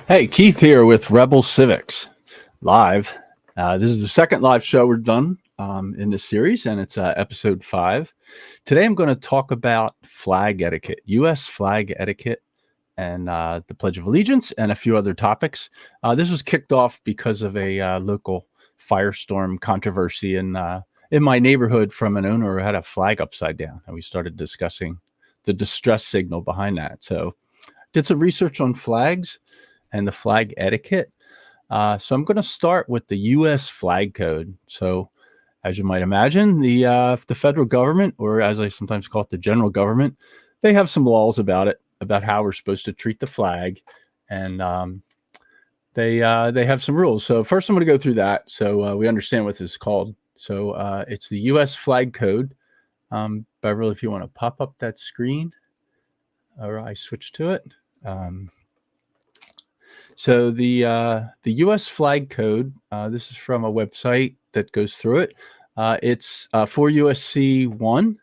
Hey, Keith here with Rebel Civics live. This is the second live show we've done in this series, and it's episode 5. Today I'm going to talk about flag etiquette, U.S. flag etiquette, and the Pledge of Allegiance, and a few other topics. This was kicked off because of a local firestorm controversy in my neighborhood from an owner who had a flag upside down, and we started discussing the distress signal behind that. So did some research on flags and the flag etiquette. So I'm going to start with the U.S. flag code. So as you might imagine, the federal government, or as I sometimes call it, the general government, they have some laws about it, about how we're supposed to treat the flag. And they have some rules. So first I'm going to go through that so we understand what this is called. So it's the U.S. flag code. Beverly, if you want to pop up that screen, or I switch to it. So the U.S. flag code, this is from a website that goes through it. It's 4 U.S.C. 1.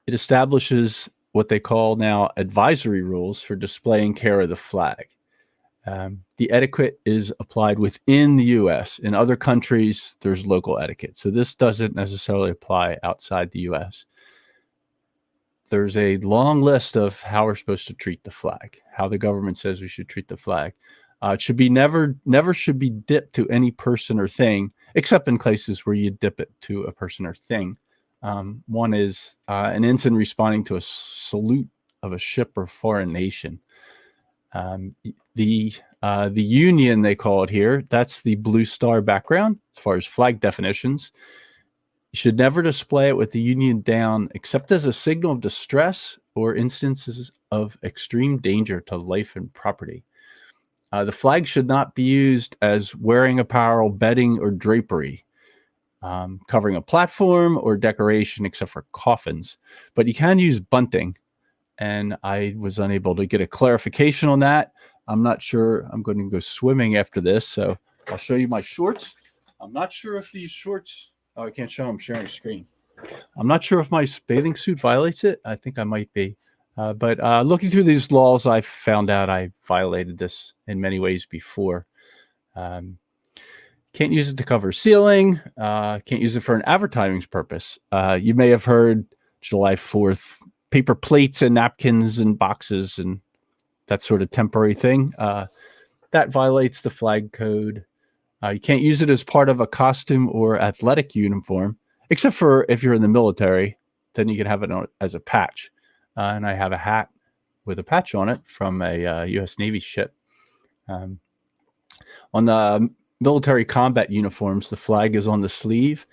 It establishes what they call now advisory rules for display and care of the flag. The etiquette is applied within the U.S. In other countries, there's local etiquette. So this doesn't necessarily apply outside the U.S. There's a long list of how we're supposed to treat the flag, how the government says we should treat the flag. It should be never should be dipped to any person or thing, except in cases where you dip it to a person or thing. One is an ensign responding to a salute of a ship or foreign nation. The Union, they call it here, that's the blue star background as far as flag definitions. You should never display it with the Union down except as a signal of distress or instances of extreme danger to life and property. The flag should not be used as wearing apparel, bedding, or drapery, covering a platform or decoration except for coffins. But you can use bunting, and I was unable to get a clarification on that. I'm not sure. I'm going to go swimming after this, so I'll show you my shorts. I'm not sure if these shorts... Oh, I can't show them. I'm sharing a screen. I'm not sure if my bathing suit violates it. I think I might be. But looking through these laws, I found out I violated this in many ways before. Can't use it to cover ceiling. Can't use it for an advertising purpose. You may have heard July 4th, paper plates and napkins and boxes and that sort of temporary thing. That violates the flag code. You can't use it as part of a costume or athletic uniform, except for if you're in the military, then you can have it as a patch. And I have a hat with a patch on it from a U.S. Navy ship. On the military combat uniforms, the flag is on the sleeve.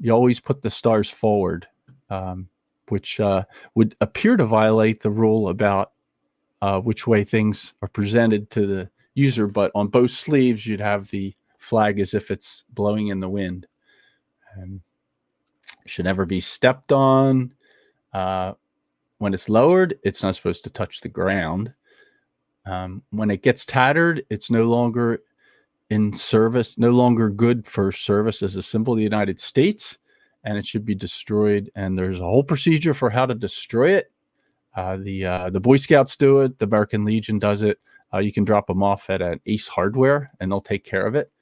You always put the stars forward, which would appear to violate the rule about which way things are presented to the user. But on both sleeves, you'd have the flag as if it's blowing in the wind. Should never be stepped on. When it's lowered, it's not supposed to touch the ground. When it gets tattered, it's no longer in service, no longer good for service as a symbol of the United States, and it should be destroyed. And there's a whole procedure for how to destroy it. The Boy Scouts do it. The American Legion does it. You can drop them off at an Ace Hardware, and they'll take care of it.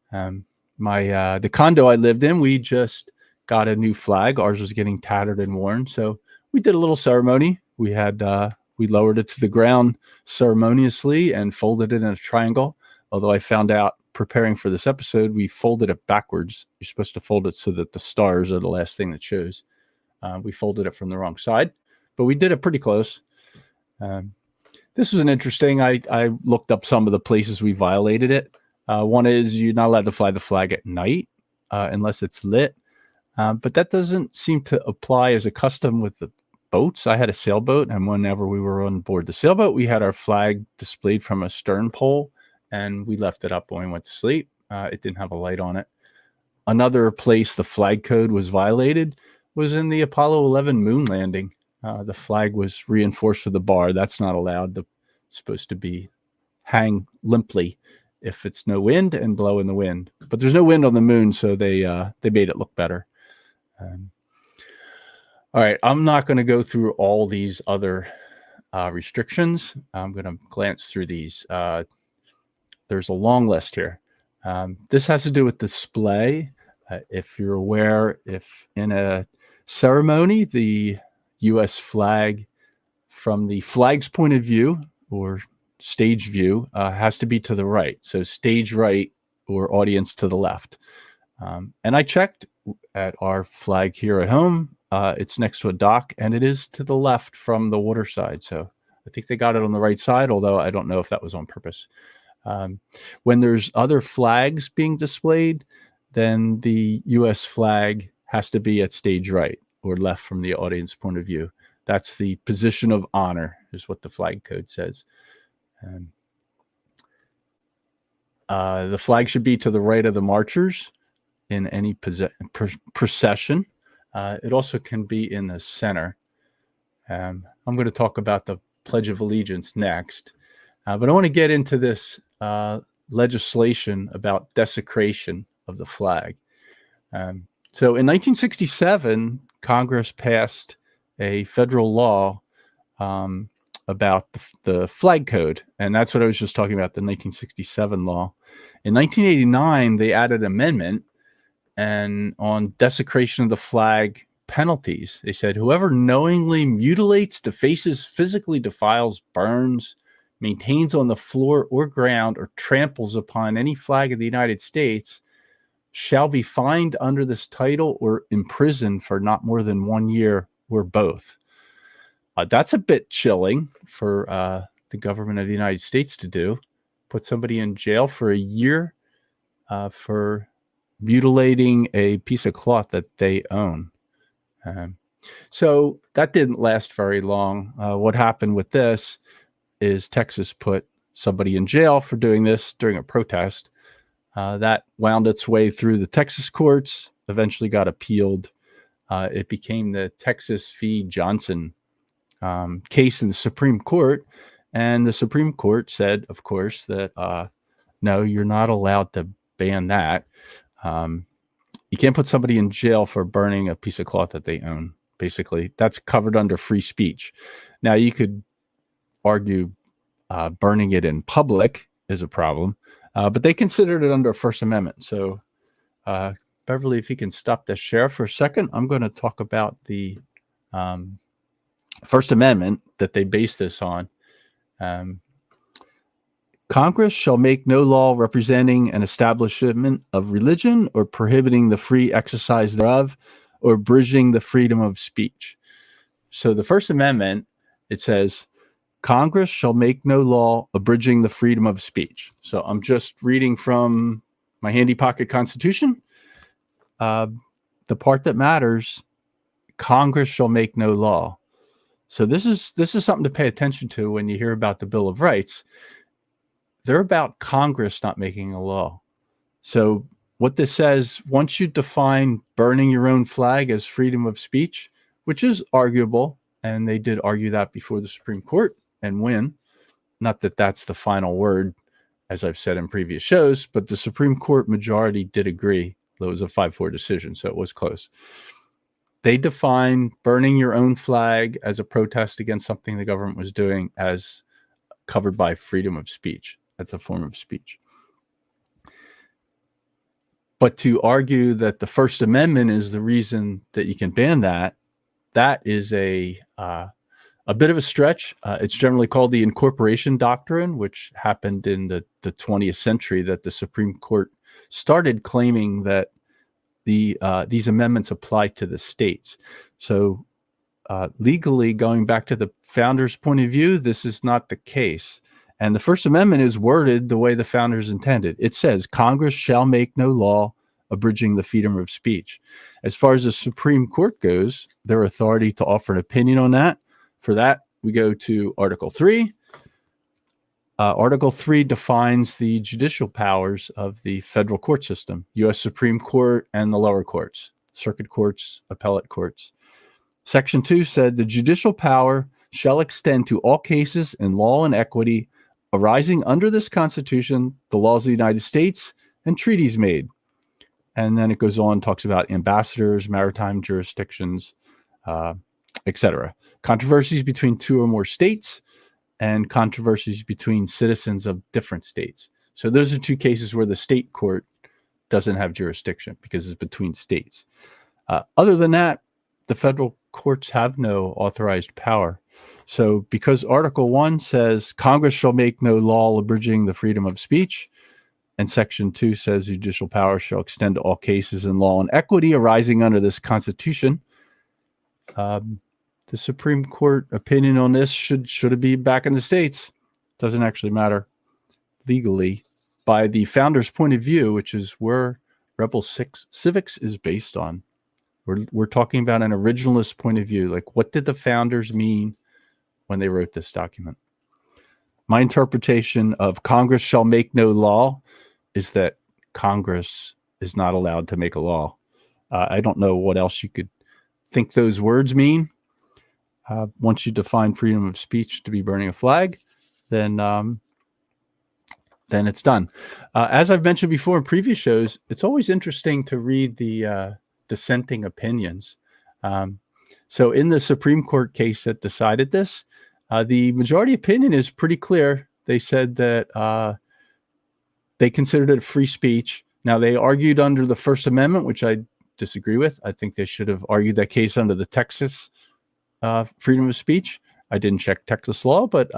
The condo I lived in, we just got a new flag. Ours was getting tattered and worn, so we did a little ceremony. We lowered it to the ground ceremoniously and folded it in a triangle. Although I found out preparing for this episode, we folded it backwards. You're supposed to fold it so that the stars are the last thing that shows. We folded it from the wrong side, but we did it pretty close. This was an interesting. I looked up some of the places we violated it. One is you're not allowed to fly the flag at night unless it's lit. But that doesn't seem to apply as a custom with the boats. I had a sailboat, and whenever we were on board the sailboat, we had our flag displayed from a stern pole, and we left it up when we went to sleep. It didn't have a light on it. Another place the flag code was violated was in the Apollo 11 moon landing. The flag was reinforced with a bar. That's not allowed. It's supposed to be hang limply if it's no wind and blow in the wind. But there's no wind on the moon, so they made it look better. All right, I'm not going to go through all these other restrictions. I'm going to glance through these. There's a long list here. This has to do with display. If you're aware, if in a ceremony, the U.S. flag, from the flag's point of view or stage view, has to be to the right. So stage right or audience to the left. And I checked at our flag here at home. It's next to a dock, and it is to the left from the water side. So I think they got it on the right side, although I don't know if that was on purpose. When there's other flags being displayed, then the U.S. flag has to be at stage right or left from the audience point of view. That's the position of honor, is what the flag code says. The flag should be to the right of the marchers in any procession. It also can be in the center. I'm going to talk about the Pledge of Allegiance next. But I want to get into this legislation about desecration of the flag. So in 1967, Congress passed a federal law about the flag code. And that's what I was just talking about, the 1967 law. In 1989, they added an amendment and on desecration of the flag penalties. They said, whoever knowingly mutilates, defaces, physically defiles, burns, maintains on the floor or ground, or tramples upon any flag of the United States shall be fined under this title or imprisoned for not more than 1 year or both. That's a bit chilling for the government of the United States to do. Put somebody in jail for a year for mutilating a piece of cloth that they own. So that didn't last very long. What happened with this is Texas put somebody in jail for doing this during a protest. That wound its way through the Texas courts, eventually got appealed. It became the Texas v. Johnson case in the Supreme Court. And the Supreme Court said, of course, that no, you're not allowed to ban that. You can't put somebody in jail for burning a piece of cloth that they own. Basically, that's covered under free speech. Now, you could argue burning it in public is a problem, but they considered it under First Amendment. So, Beverly, if you can stop the share for a second, I'm going to talk about the First Amendment that they base this on. Congress shall make no law representing an establishment of religion or prohibiting the free exercise thereof or abridging the freedom of speech. So the First Amendment, it says, Congress shall make no law abridging the freedom of speech. So I'm just reading from my handy pocket Constitution. The part that matters, Congress shall make no law. So this is something to pay attention to when you hear about the Bill of Rights. They're about Congress not making a law. So what this says, once you define burning your own flag as freedom of speech, which is arguable, and they did argue that before the Supreme Court and win. Not that that's the final word, as I've said in previous shows, but the Supreme Court majority did agree. It was a 5-4 decision, so it was close. They define burning your own flag as a protest against something the government was doing as covered by freedom of speech. That's a form of speech. But to argue that the First Amendment is the reason that you can ban that, that is a bit of a stretch. It's generally called the Incorporation Doctrine, which happened in the 20th century, that the Supreme Court started claiming that these amendments apply to the states. So legally, going back to the founders' point of view, this is not the case. And the First Amendment is worded the way the founders intended. It says, Congress shall make no law abridging the freedom of speech. As far as the Supreme Court goes, their authority to offer an opinion on that. For that, we go to Article 3. Article 3 defines the judicial powers of the federal court system, U.S. Supreme Court and the lower courts, circuit courts, appellate courts. Section 2 said the judicial power shall extend to all cases in law and equity arising under this Constitution, the laws of the United States, and treaties made. And then it goes on, talks about ambassadors, maritime jurisdictions, etc. Controversies between two or more states, and controversies between citizens of different states. So those are two cases where the state court doesn't have jurisdiction because it's between states. Other than that, the federal courts have no authorized power. So because Article 1 says Congress shall make no law abridging the freedom of speech, and Section 2 says judicial power shall extend to all cases in law and equity arising under this Constitution, the Supreme Court opinion on this should it be back in the states? Doesn't actually matter legally. By the founders' point of view, which is where Rebel Civics is based on. We're talking about an originalist point of view. Like, what did the founders mean when they wrote this document? My interpretation of Congress shall make no law is that Congress is not allowed to make a law. I don't know what else you could think those words mean. Once you define freedom of speech to be burning a flag, then it's done. As I've mentioned before in previous shows, it's always interesting to read the dissenting opinions. So in the Supreme Court case that decided this, the majority opinion is pretty clear. They said that they considered it free speech. Now, they argued under the First Amendment, which I disagree with. I think they should have argued that case under the Texas freedom of speech. I didn't check Texas law, but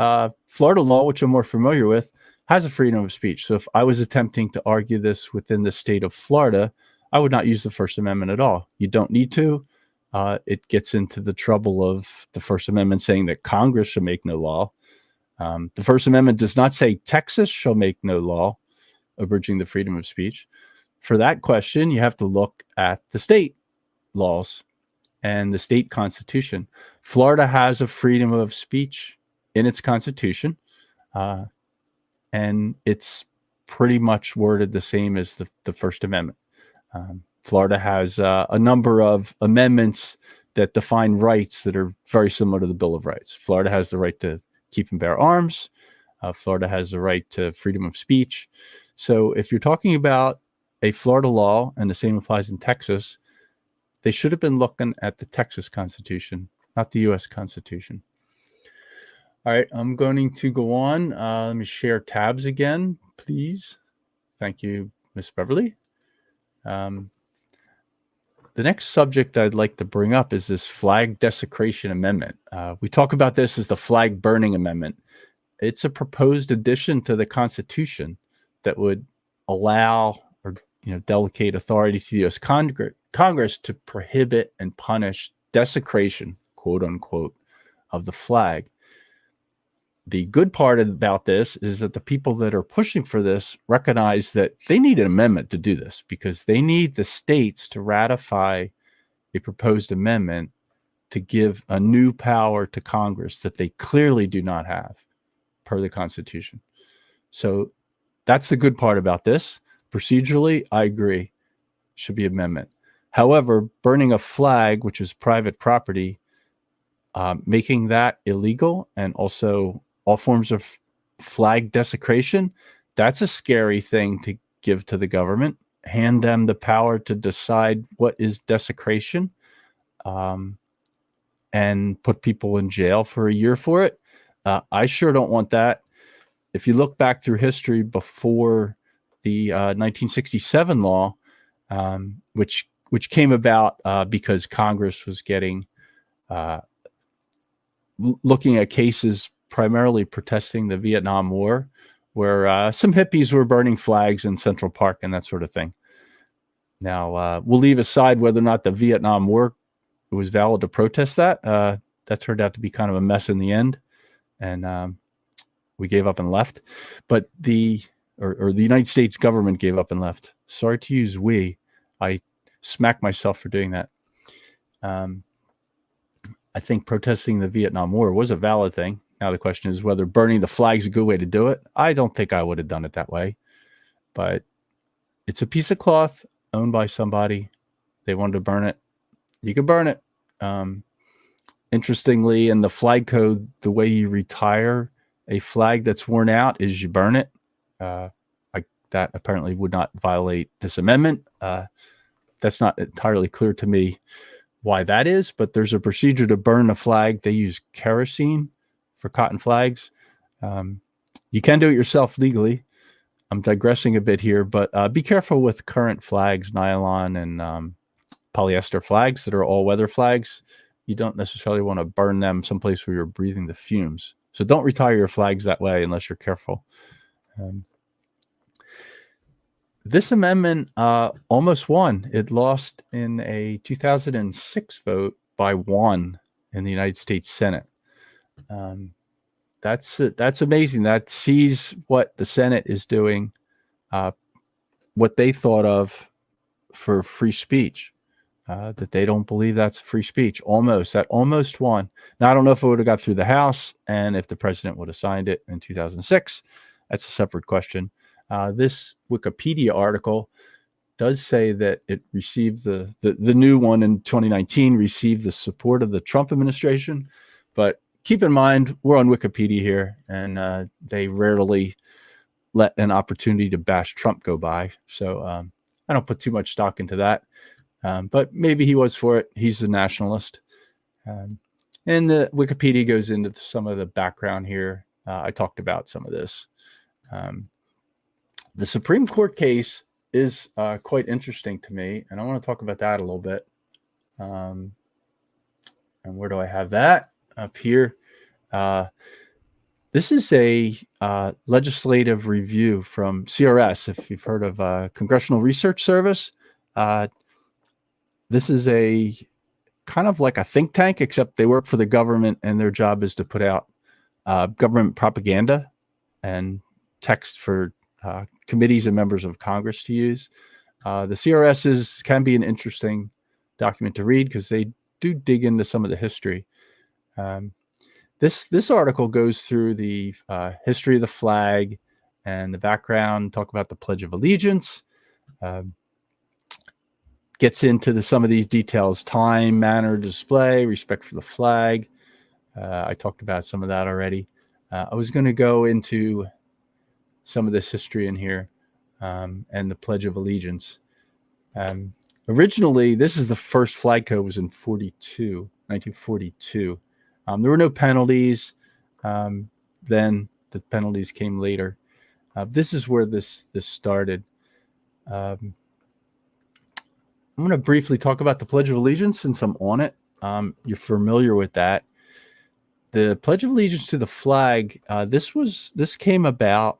Florida law, which I'm more familiar with, has a freedom of speech. So if I was attempting to argue this within the state of Florida, I would not use the First Amendment at all. You don't need to. It gets into the trouble of the First Amendment saying that Congress shall make no law. The First Amendment does not say Texas shall make no law abridging the freedom of speech. For that question, you have to look at the state laws and the state constitution. Florida has a freedom of speech in its constitution, and it's pretty much worded the same as the First Amendment. Florida has a number of amendments that define rights that are very similar to the Bill of Rights. Florida has the right to keep and bear arms. Florida has the right to freedom of speech. So if you're talking about a Florida law, and the same applies in Texas, they should have been looking at the Texas Constitution, not the U.S. Constitution. All right, I'm going to go on. Let me share tabs again, please. Thank you, Miss Beverly. The next subject I'd like to bring up is this flag desecration amendment. We talk about this as the flag burning amendment. It's a proposed addition to the Constitution that would allow or delegate authority to the U.S. Congress to prohibit and punish desecration, quote unquote, of the flag. The good part about this is that the people that are pushing for this recognize that they need an amendment to do this because they need the states to ratify a proposed amendment to give a new power to Congress that they clearly do not have per the Constitution. So that's the good part about this. Procedurally, I agree, should be amendment. However, burning a flag, which is private property, making that illegal, and also all forms of flag desecration, that's a scary thing to give to the government. Hand them the power to decide what is desecration, and put people in jail for a year for it. I sure don't want that. If you look back through history before the 1967 law, which came about because Congress was looking at cases primarily protesting the Vietnam War, where some hippies were burning flags in Central Park and that sort of thing. Now, we'll leave aside whether or not the Vietnam War was valid to protest that. That turned out to be kind of a mess in the end, and we gave up and left. But the United States government gave up and left. Sorry to use we. I smack myself for doing that. I think protesting the Vietnam War was a valid thing. Now the question is whether burning the flag is a good way to do it. I don't think I would have done it that way. But it's a piece of cloth owned by somebody. They wanted to burn it. You can burn it. Interestingly, in the flag code, the way you retire a flag that's worn out is you burn it. That apparently would not violate this amendment. That's not entirely clear to me why that is, but there's a procedure to burn a flag. They use kerosene for cotton flags. You can do it yourself legally. I'm digressing a bit here, but be careful with current flags, nylon and polyester flags that are all-weather flags. You don't necessarily want to burn them someplace where you're breathing the fumes. So don't retire your flags that way unless you're careful. This amendment almost won. It lost in a 2006 vote by 1 in the United States Senate. That's amazing. That sees what the Senate is doing, what they thought of for free speech, that they don't believe that's free speech. That almost won. Now, I don't know if it would have got through the House and if the president would have signed it in 2006. That's a separate question. This Wikipedia article does say that it received the new one in 2019 received the support of the Trump administration, but keep in mind we're on Wikipedia here, and they rarely let an opportunity to bash Trump go by. So I don't put too much stock into that, but maybe he was for it. He's a nationalist, and the Wikipedia goes into some of the background here. I talked about some of this. The Supreme Court case is quite interesting to me, and I want to talk about that a little bit. And where do I have that? Up here. This is a legislative review from CRS, if you've heard of Congressional Research Service. This is a kind of like a think tank, except they work for the government, and their job is to put out government propaganda and text for committees and members of Congress to use. The CRS can be an interesting document to read because they do dig into some of the history. This article goes through the history of the flag and the background, talk about the Pledge of Allegiance, gets into some of these details: time, manner, display, respect for the flag. I talked about some of that already. I was going to go into some of this history in here, and the Pledge of Allegiance. Originally, this is the first flag code was in 1942. There were no penalties. Then the penalties came later. This is where this started. I'm going to briefly talk about the Pledge of Allegiance since I'm on it. You're familiar with that. The Pledge of Allegiance to the flag. This came about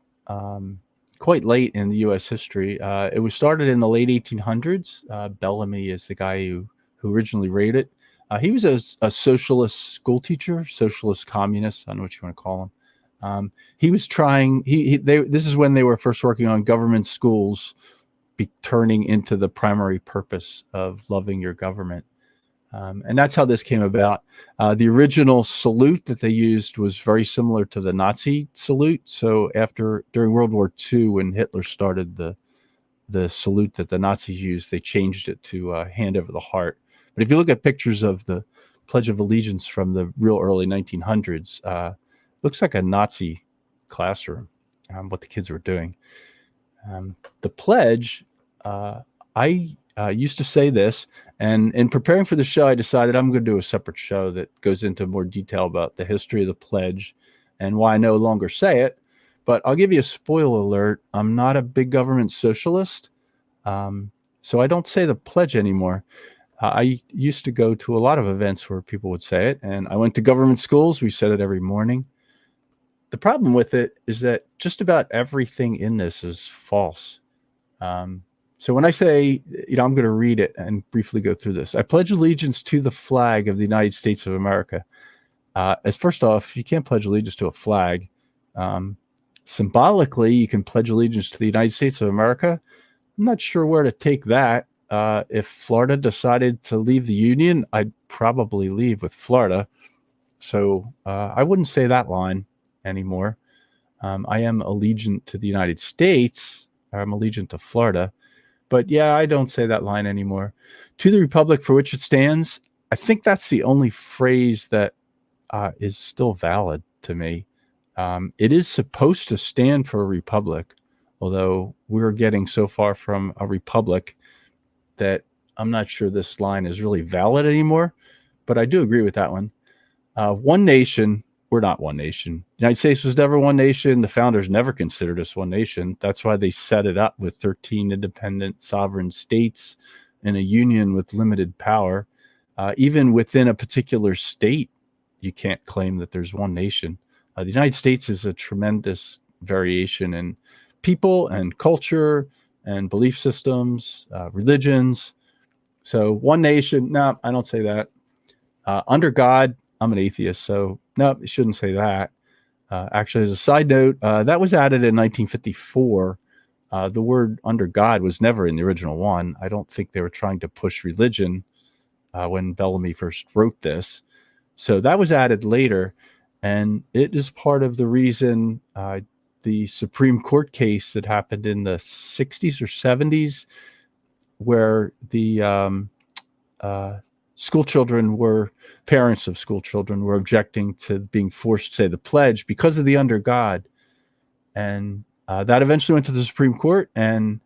quite late in the U.S. history. It was started in the late 1800s. Bellamy is the guy who originally wrote it. He was a socialist school teacher, socialist communist. I don't know what you want to call him. He was trying. This is when they were first working on government schools turning into the primary purpose of loving your government. And that's how this came about. The original salute that they used was very similar to the Nazi salute. So during World War II, when Hitler started the salute that the Nazis used, they changed it to hand over the heart. But if you look at pictures of the Pledge of Allegiance from the real early 1900s, looks like a Nazi classroom, what the kids were doing. The pledge, I used to say this, and in preparing for the show, I decided I'm going to do a separate show that goes into more detail about the history of the pledge and why I no longer say it. But I'll give you a spoiler alert. I'm not a big government socialist, so I don't say the pledge anymore. I used to go to a lot of events where people would say it, and I went to government schools. We said it every morning. The problem with it is that just about everything in this is false. So when I say, I'm going to read it and briefly go through this. I pledge allegiance to the flag of the United States of America. As first off, you can't pledge allegiance to a flag. Symbolically, you can pledge allegiance to the United States of America. I'm not sure where to take that. If Florida decided to leave the Union, I'd probably leave with Florida. So I wouldn't say that line anymore. I am allegiant to the United States. I'm allegiant to Florida. But yeah, I don't say that line anymore. To the republic for which it stands, I think that's the only phrase that is still valid to me. It is supposed to stand for a republic, although we're getting so far from a republic that I'm not sure this line is really valid anymore. But I do agree with that one. One nation we're not one nation. The United States was never one nation. The founders never considered us one nation. That's why they set it up with 13 independent sovereign states in a union with limited power. Even within a particular state, you can't claim that there's one nation. The United States is a tremendous variation in people and culture and belief systems, religions. So one nation, no, I don't say that. Under God, I'm an atheist, so no, it shouldn't say that. Actually, as a side note, that was added in 1954. The word under God was never in the original one. I don't think they were trying to push religion when Bellamy first wrote this. So that was added later, and it is part of the reason the Supreme Court case that happened in the 60s or 70s, where the parents of school children were objecting to being forced to say the pledge because of the under God. And that eventually went to the Supreme Court, and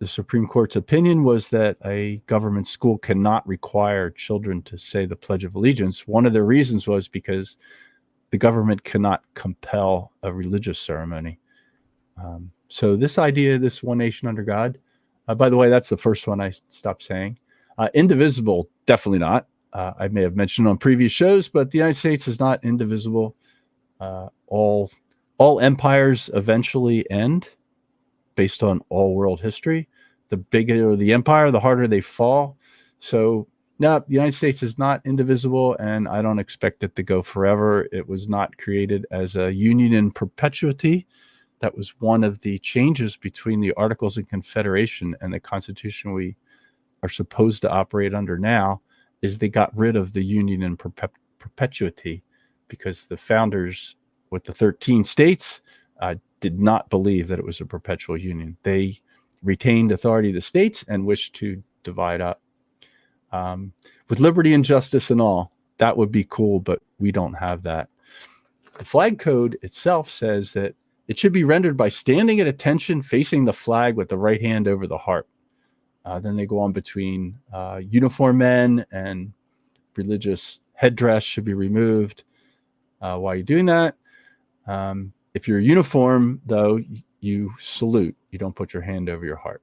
the Supreme Court's opinion was that a government school cannot require children to say the Pledge of Allegiance. One of the reasons was because the government cannot compel a religious ceremony. So this idea, this one nation under God, by the way, that's the first one I stopped saying. Indivisible, definitely not. I may have mentioned on previous shows, but the United States is not indivisible. All empires eventually end based on all world history. The bigger the empire, the harder they fall. So no, the United States is not indivisible, and I don't expect it to go forever. It was not created as a union in perpetuity. That was one of the changes between the Articles of Confederation and the Constitution we are supposed to operate under now, is they got rid of the union in perpetuity, because the founders with the 13 states did not believe that it was a perpetual union. They retained authority of the states and wished to divide up. With liberty and justice and all, that would be cool, but we don't have that. The flag code itself says that it should be rendered by standing at attention, facing the flag with the right hand over the heart. Then they go on between uniform men and religious headdress should be removed. While you're doing that, if you're uniform, though, you salute. You don't put your hand over your heart,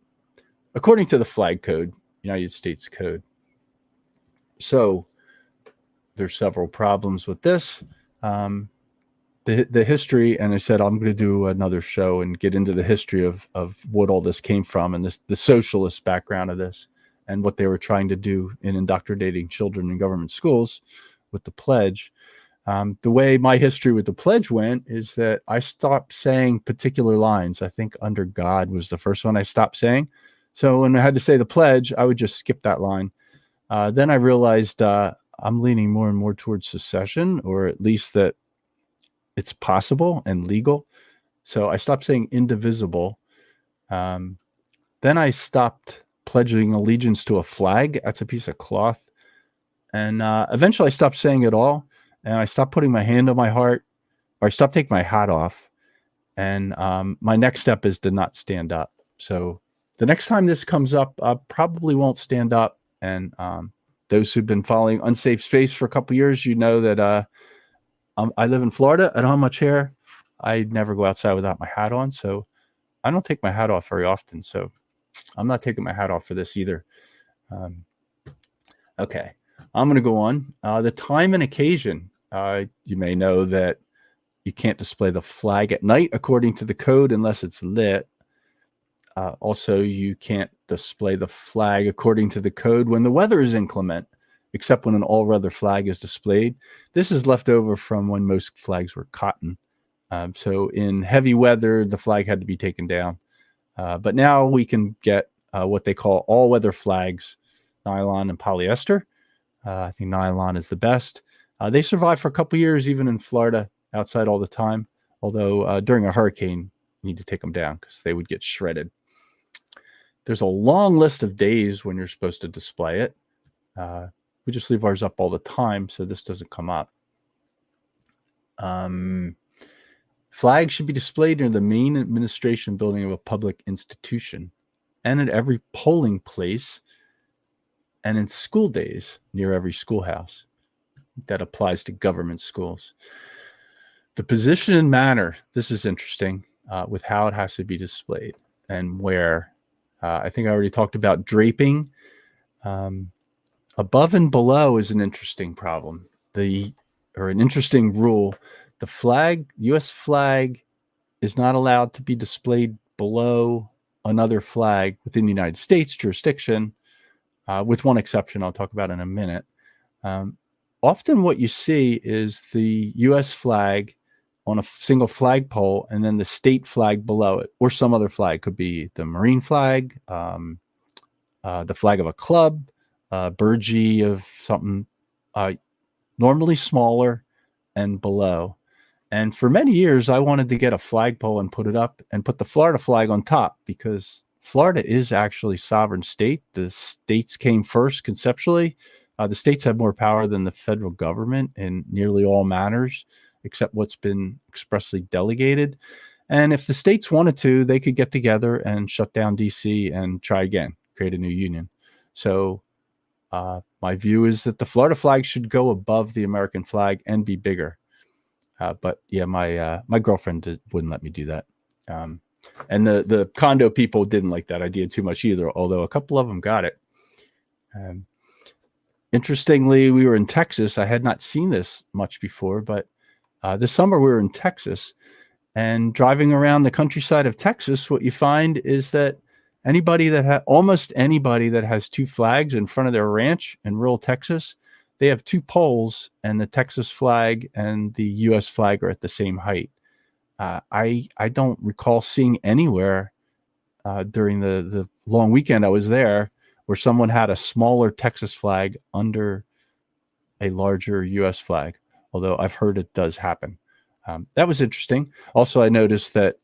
according to the flag code, United States Code. So there's several problems with this. The history, and I said I'm going to do another show and get into the history of what all this came from, and the socialist background of this, and what they were trying to do in indoctrinating children in government schools with the pledge. The way my history with the pledge went is that I stopped saying particular lines. I think under God was the first one I stopped saying. So when I had to say the pledge, I would just skip that line. Then I realized I'm leaning more and more towards secession, or at least that it's possible and legal. So I stopped saying indivisible. Then I stopped pledging allegiance to a flag. That's a piece of cloth. And eventually I stopped saying it all. And I stopped putting my hand on my heart, or I stopped taking my hat off. And my next step is to not stand up. So the next time this comes up, I probably won't stand up. And those who've been following Unsafe Space for a couple years, you know that I live in Florida. I don't have much hair. I never go outside without my hat on. So I don't take my hat off very often. So I'm not taking my hat off for this either. Okay, I'm going to go on. The time and occasion. You may know that you can't display the flag at night according to the code unless it's lit. Also, you can't display the flag according to the code when the weather is inclement, except when an all-weather flag is displayed. This is left over from when most flags were cotton. So in heavy weather, the flag had to be taken down. But now we can get what they call all-weather flags, nylon and polyester. I think nylon is the best. They survive for a couple years, even in Florida, outside all the time. Although during a hurricane, you need to take them down because they would get shredded. There's a long list of days when you're supposed to display it. We just leave ours up all the time, so this doesn't come up. Flags should be displayed near the main administration building of a public institution, and at every polling place, and in school days near every schoolhouse. That applies to government schools. The position and manner, this is interesting, with how it has to be displayed and where. I think I already talked about draping. Above and below is an interesting problem. An interesting rule. The flag, U.S. flag, is not allowed to be displayed below another flag within the United States jurisdiction, with one exception I'll talk about in a minute. Often what you see is the U.S. flag on a single flagpole and then the state flag below it, or some other flag. Could be the Marine flag, the flag of a club, burgee of something, normally smaller and below. And for many years, I wanted to get a flagpole and put it up and put the Florida flag on top, because Florida is actually sovereign state. The states came first conceptually. The states have more power than the federal government in nearly all matters, except what's been expressly delegated. And if the states wanted to, they could get together and shut down D.C. and try again, create a new union. So my view is that the Florida flag should go above the American flag and be bigger. But yeah, my girlfriend wouldn't let me do that. And the condo people didn't like that idea too much either, although a couple of them got it. Interestingly, we were in Texas. I had not seen this much before, but this summer we were in Texas, and driving around the countryside of Texas, what you find is that almost anybody that has two flags in front of their ranch in rural Texas, they have two poles, and the Texas flag and the U.S. flag are at the same height. I don't recall seeing anywhere during the long weekend I was there where someone had a smaller Texas flag under a larger U.S. flag, although I've heard it does happen. That was interesting. Also, I noticed that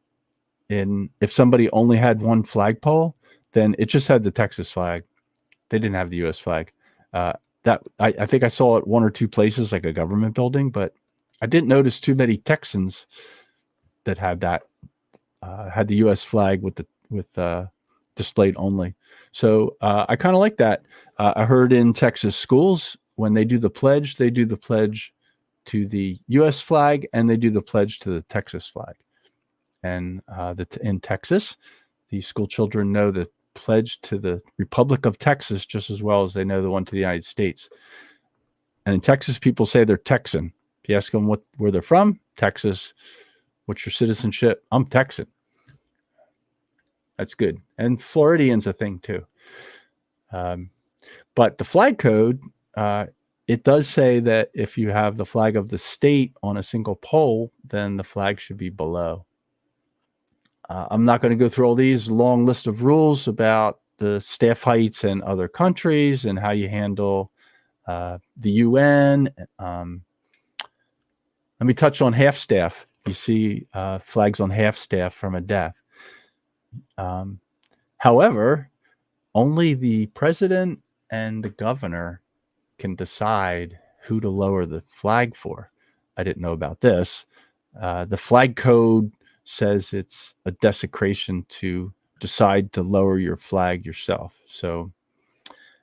if somebody only had one flagpole, then it just had the Texas flag. They didn't have the U.S. flag. I think I saw it one or two places, like a government building, but I didn't notice too many Texans that had that, had the U.S. flag with displayed only. So I kind of like that. I heard in Texas schools, when they do the pledge to the U.S. flag, and they do the pledge to the Texas flag. And in Texas, the school children know the pledge to the Republic of Texas just as well as they know the one to the United States. And in Texas, people say they're Texan. If you ask them where they're from, Texas. What's your citizenship? I'm Texan. That's good. And Floridian's a thing too. But the flag code, it does say that if you have the flag of the state on a single pole, then the flag should be below. I'm not going to go through all these long list of rules about the staff heights in other countries and how you handle the UN. Let me touch on half staff. You see flags on half staff from a death. However, only the president and the governor can decide who to lower the flag for. I didn't know about this. The flag code says it's a desecration to decide to lower your flag yourself. So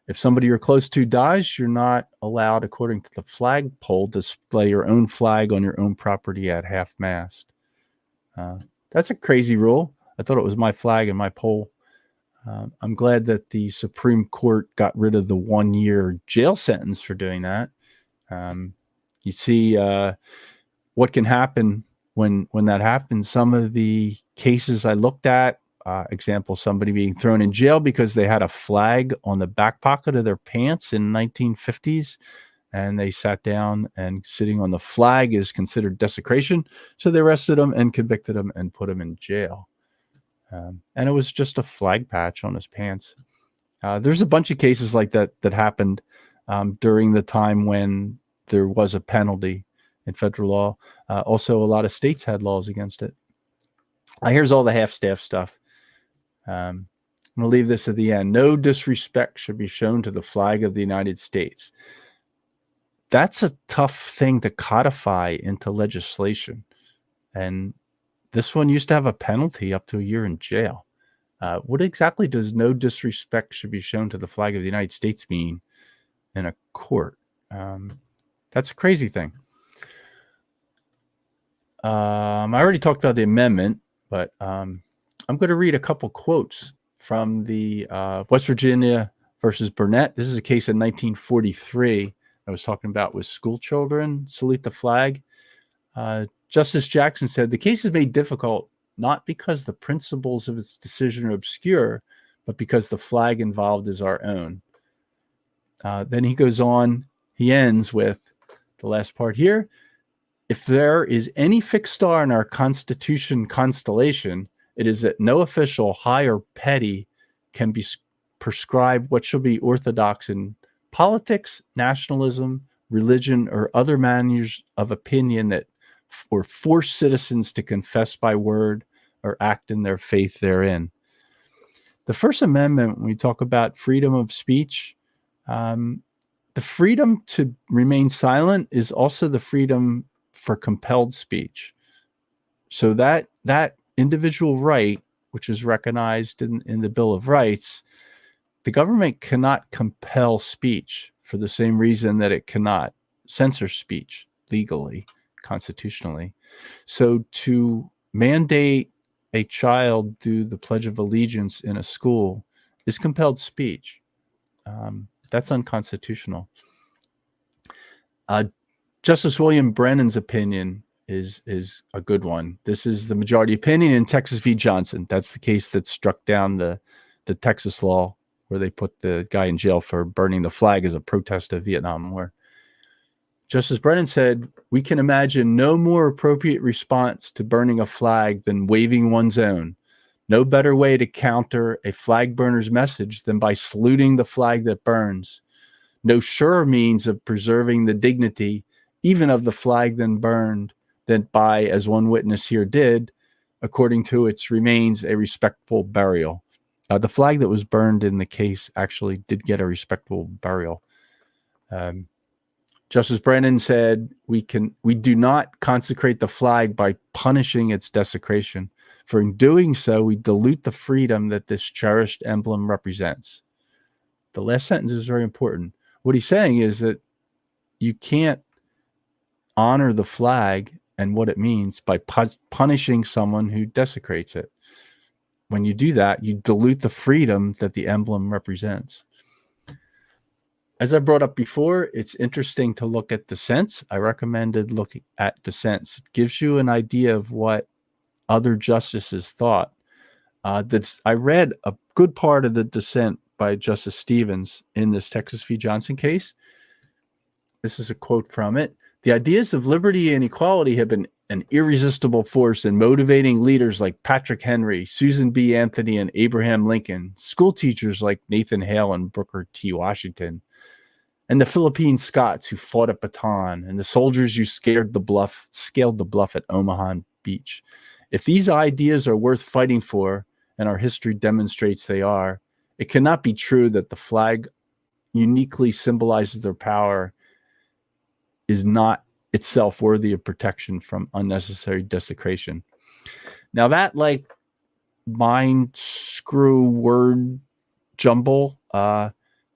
if somebody you're close to dies, you're not allowed, according to the flagpole, to display your own flag on your own property at half-mast. That's a crazy rule. I thought it was my flag and my pole. I'm glad that the Supreme Court got rid of the 1-year jail sentence for doing that. You see what can happen when that happens. Some of the cases I looked at, example, somebody being thrown in jail because they had a flag on the back pocket of their pants in 1950s, and they sat down, and sitting on the flag is considered desecration. So they arrested him and convicted him and put him in jail. And it was just a flag patch on his pants. There's a bunch of cases like that happened during the time when there was a penalty in federal law. Also, a lot of states had laws against it. Here's all the half-staff stuff. I'm going to leave this at the end. No disrespect should be shown to the flag of the United States. That's a tough thing to codify into legislation. And this one used to have a penalty up to a year in jail. What exactly does no disrespect should be shown to the flag of the United States mean in a court? That's a crazy thing. I already talked about the amendment, but I'm going to read a couple quotes from the West Virginia versus Burnett. This is a case in 1943 I was talking about with school children salute the flag. Justice Jackson said, the case is made difficult not because the principles of its decision are obscure, but because the flag involved is our own. Then he goes on, he ends with the last part here. If there is any fixed star in our Constitution constellation, it is that no official, high or petty, can be prescribed what shall be orthodox in politics, nationalism, religion, or other manners of opinion that or force citizens to confess by word or act in their faith therein. The First Amendment, when we talk about freedom of speech, the freedom to remain silent is also the freedom for compelled speech. So that individual right, which is recognized in the Bill of Rights, the government cannot compel speech for the same reason that it cannot censor speech legally, constitutionally. So to mandate a child do the Pledge of Allegiance in a school is compelled speech. That's unconstitutional. Justice William Brennan's opinion is a good one. This is the majority opinion in Texas v. Johnson. That's the case that struck down the Texas law where they put the guy in jail for burning the flag as a protest of Vietnam War. Justice Brennan said, we can imagine no more appropriate response to burning a flag than waving one's own. No better way to counter a flag burner's message than by saluting the flag that burns. No surer means of preserving the dignity even of the flag then burned than by, as one witness here did, according to its remains, a respectful burial. The flag that was burned in the case actually did get a respectable burial. Justice Brennan said, we do not consecrate the flag by punishing its desecration. For in doing so, we dilute the freedom that this cherished emblem represents. The last sentence is very important. What he's saying is that you can't honor the flag and what it means by punishing someone who desecrates it. When you do that, you dilute the freedom that the emblem represents. As I brought up before, it's interesting to look at dissents. I recommended looking at dissents. It gives you an idea of what other justices thought. I read a good part of the dissent by Justice Stevens in this Texas v. Johnson case. This is a quote from it. The ideas of liberty and equality have been an irresistible force in motivating leaders like Patrick Henry, Susan B. Anthony, and Abraham Lincoln, school teachers like Nathan Hale and Booker T. Washington, and the Philippine Scots who fought at Bataan, and the soldiers who scaled the bluff at Omaha Beach. If these ideas are worth fighting for, and our history demonstrates they are, it cannot be true that the flag uniquely symbolizes their power is not itself worthy of protection from unnecessary desecration. Now that like mind screw word jumble,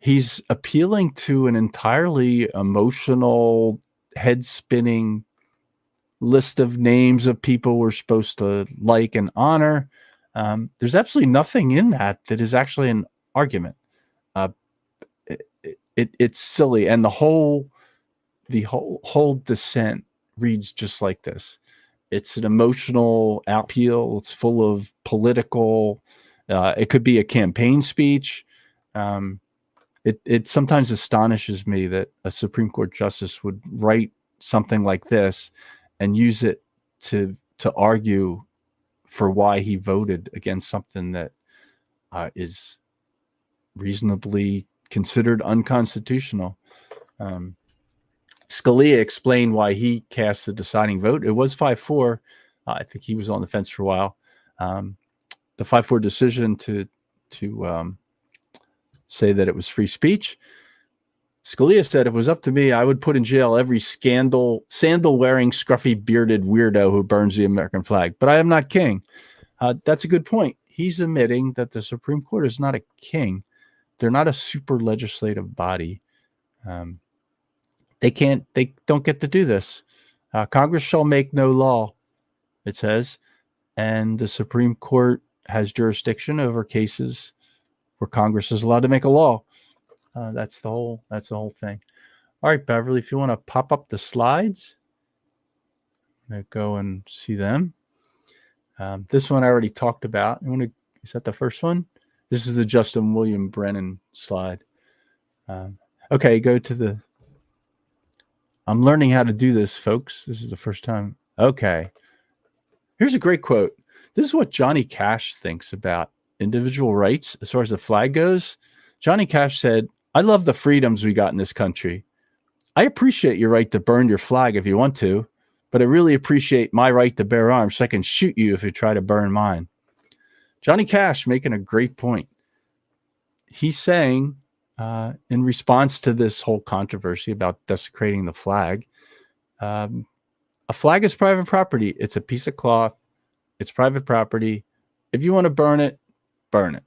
he's appealing to an entirely emotional, head-spinning list of names of people we're supposed to like and honor. There's absolutely nothing in that is actually an argument. It's silly, and the whole dissent reads just like this. It's an emotional appeal. It's full of political. It could be a campaign speech. It sometimes astonishes me that a Supreme Court justice would write something like this and use it to argue for why he voted against something that is reasonably considered unconstitutional. Scalia explained why he cast the deciding vote. It was 5-4. I think he was on the fence for a while. The 5-4 decision to say that it was free speech. Scalia said, if it was up to me, I would put in jail every sandal-wearing, scruffy-bearded weirdo who burns the American flag. But I am not king. That's a good point. He's admitting that the Supreme Court is not a king. They're not a super legislative body. They don't get to do this. Congress shall make no law. it says, and the Supreme Court has jurisdiction over cases where Congress is allowed to make a law. That's the whole thing. All right, Beverly, if you want to pop up the slides, I'm going to go and see them. This one I already talked about. Is that the first one? This is the Justin William Brennan slide. Okay, go to the. I'm learning how to do this, folks. This is the first time. Okay. Here's a great quote. This is what Johnny Cash thinks about individual rights as far as the flag goes. Johnny Cash said, "I love the freedoms we got in this country. I appreciate your right to burn your flag if you want to, but I really appreciate my right to bear arms so I can shoot you if you try to burn mine." Johnny Cash making a great point. He's saying, in response to this whole controversy about desecrating the flag, a flag is private property. It's a piece of cloth. It's private property. If you want to burn it, burn it.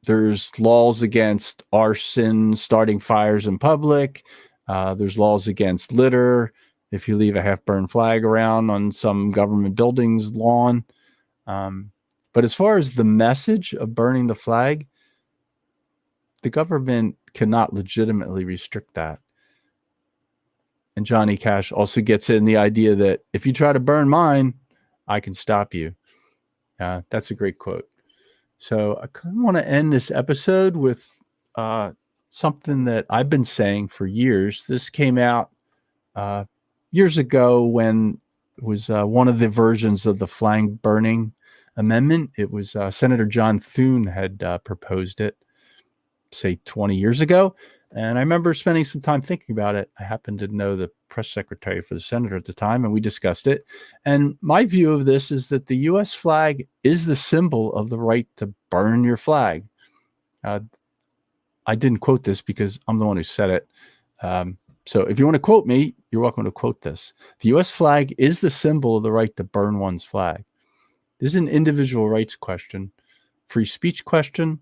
There's laws against arson, starting fires in public. There's laws against litter. If you leave a half-burned flag around on some government building's lawn. But as far as the message of burning the flag, the government cannot legitimately restrict that. And Johnny Cash also gets in the idea that if you try to burn mine, I can stop you. That's a great quote. So I kind of want to end this episode with something that I've been saying for years. This came out years ago when it was one of the versions of the flag burning amendment. It was Senator John Thune had proposed it, say 20 years ago. And I remember spending some time thinking about it. I happened to know the press secretary for the senator at the time, and we discussed it. And my view of this is that the U.S. flag is the symbol of the right to burn your flag. I didn't quote this because I'm the one who said it. So if you want to quote me, you're welcome to quote this. The U.S. flag is the symbol of the right to burn one's flag. This is an individual rights question, free speech question.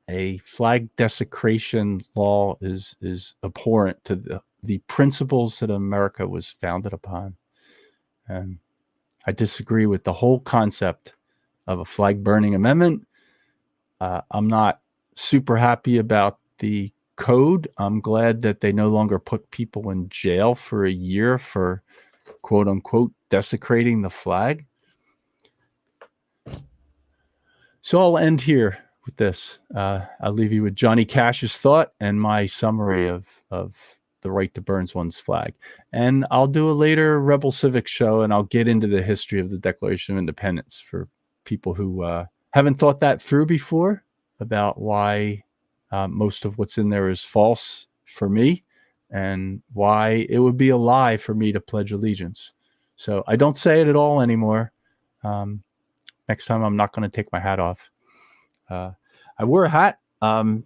A flag desecration law is abhorrent to the principles that America was founded upon. And I disagree with the whole concept of a flag burning amendment. I'm not super happy about the code. I'm glad that they no longer put people in jail for a year for quote unquote desecrating the flag. So I'll end here with this. I'll leave you with Johnny Cash's thought and my summary of the right to burn one's flag. And I'll do a later Rebel Civics show, and I'll get into the history of the Declaration of Independence for people who haven't thought that through before about why most of what's in there is false for me and why it would be a lie for me to pledge allegiance. So I don't say it at all anymore. Next time I'm not going to take my hat off. I wore a hat. I'm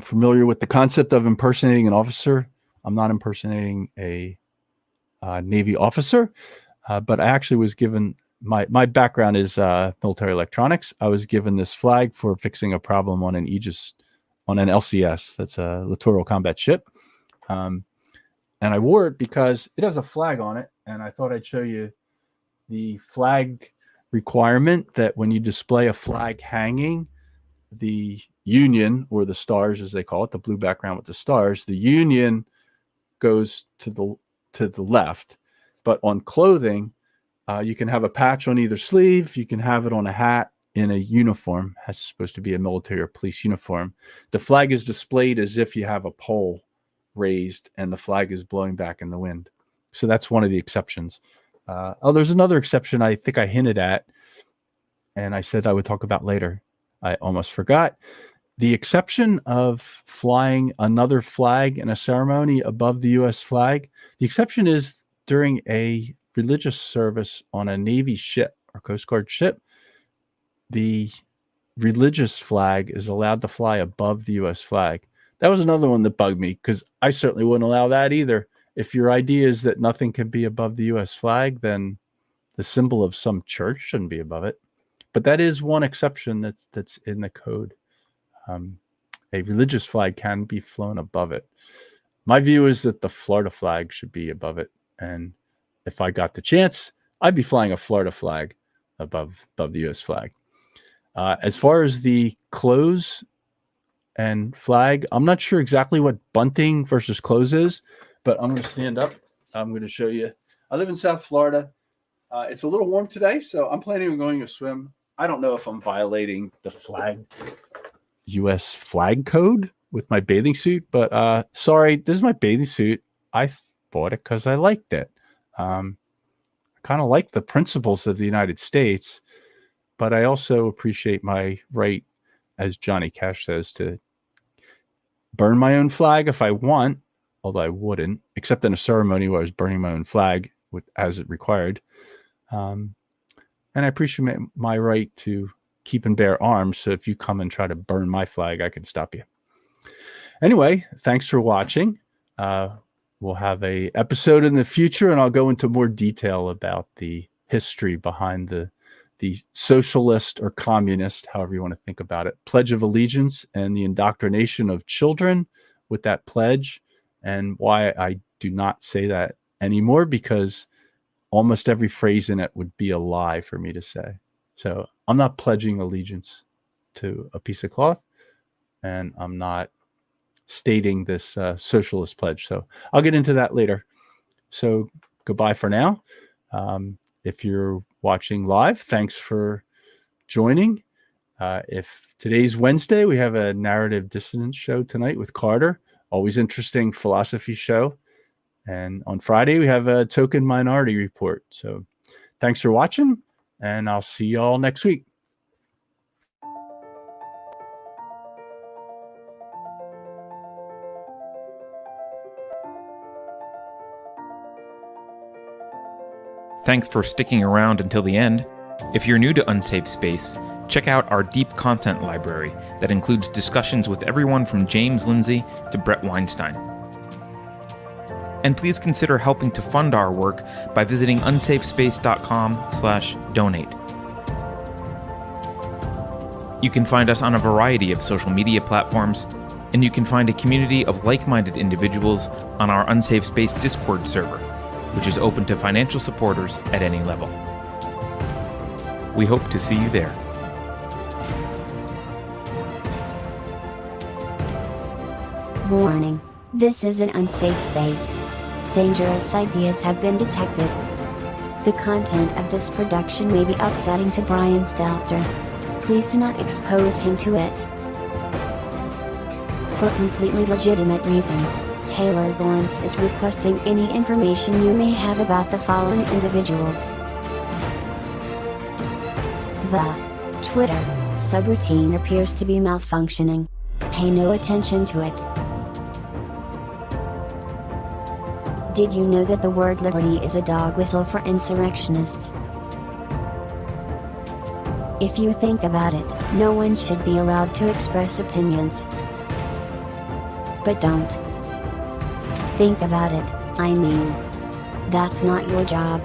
familiar with the concept of impersonating an officer. I'm not impersonating a Navy officer, but I actually was given, my background is military electronics. I was given this flag for fixing a problem on an Aegis, on an LCS. That's a littoral combat ship. And I wore it because it has a flag on it. And I thought I'd show you the flag requirement that when you display a flag hanging, the Union, or the stars as they call it, the blue background with the stars, the Union goes to the left. But on clothing, you can have a patch on either sleeve. You can have it on a hat in a uniform. It's supposed to be a military or police uniform. The flag is displayed as if you have a pole raised and the flag is blowing back in the wind. So that's one of the exceptions. There's another exception I think I hinted at, and I said I would talk about later. I almost forgot. The exception of flying another flag in a ceremony above the U.S. flag, the exception is during a religious service on a Navy ship or Coast Guard ship, the religious flag is allowed to fly above the U.S. flag. That was another one that bugged me because I certainly wouldn't allow that either. If your idea is that nothing can be above the U.S. flag, then the symbol of some church shouldn't be above it. But that is one exception that's in the code. A religious flag can be flown above it. My view is that the Florida flag should be above it. And if I got the chance, I'd be flying a Florida flag above the U.S. flag. As far as the clothes and flag, I'm not sure exactly what bunting versus clothes is, but I'm going to stand up. I'm going to show you. I live in South Florida. It's a little warm today, so I'm planning on going to swim. I don't know if I'm violating the U.S. flag code with my bathing suit, but sorry, this is my bathing suit. I bought it because I liked it. I kind of like the principles of the United States, but I also appreciate my right, as Johnny Cash says, to burn my own flag if I want, although I wouldn't, except in a ceremony where I was burning my own flag as it required. And I appreciate my right to keep and bear arms, so if you come and try to burn my flag, I can stop you. Anyway, thanks for watching. We'll have a episode in the future, and I'll go into more detail about the history behind the socialist or communist, however you want to think about it, Pledge of Allegiance and the indoctrination of children with that pledge, and why I do not say that anymore, because almost every phrase in it would be a lie for me to say. So I'm not pledging allegiance to a piece of cloth, and I'm not stating this socialist pledge. So I'll get into that later. So goodbye for now. If you're watching live, thanks for joining. If today's Wednesday, we have a narrative dissonance show tonight with Carter. Always interesting philosophy show. And on Friday, we have a token minority report. So thanks for watching, and I'll see you all next week. Thanks for sticking around until the end. If you're new to Unsafe Space, check out our deep content library that includes discussions with everyone from James Lindsay to Brett Weinstein. And please consider helping to fund our work by visiting unsafespace.com/donate. You can find us on a variety of social media platforms, and you can find a community of like-minded individuals on our Unsafe Space Discord server, which is open to financial supporters at any level. We hope to see you there. Warning. This is an unsafe space. Dangerous ideas have been detected. The content of this production may be upsetting to Brian Stelter. Please do not expose him to it. For completely legitimate reasons, Taylor Lawrence is requesting any information you may have about the following individuals. The Twitter subroutine appears to be malfunctioning. Pay no attention to it. Did you know that the word liberty is a dog whistle for insurrectionists? If you think about it, no one should be allowed to express opinions. But don't. Think about it, I mean. That's not your job.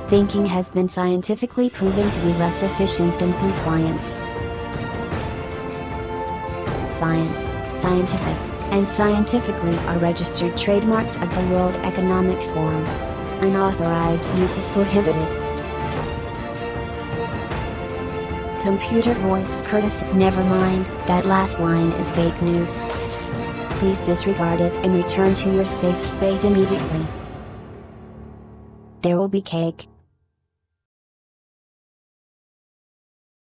Thinking has been scientifically proven to be less efficient than compliance. Science, scientific, and scientifically are registered trademarks of the World Economic Forum. Unauthorized use is prohibited. Computer voice courtesy. Never mind, that last line is fake news. Please disregard it and return to your safe space immediately. There will be cake.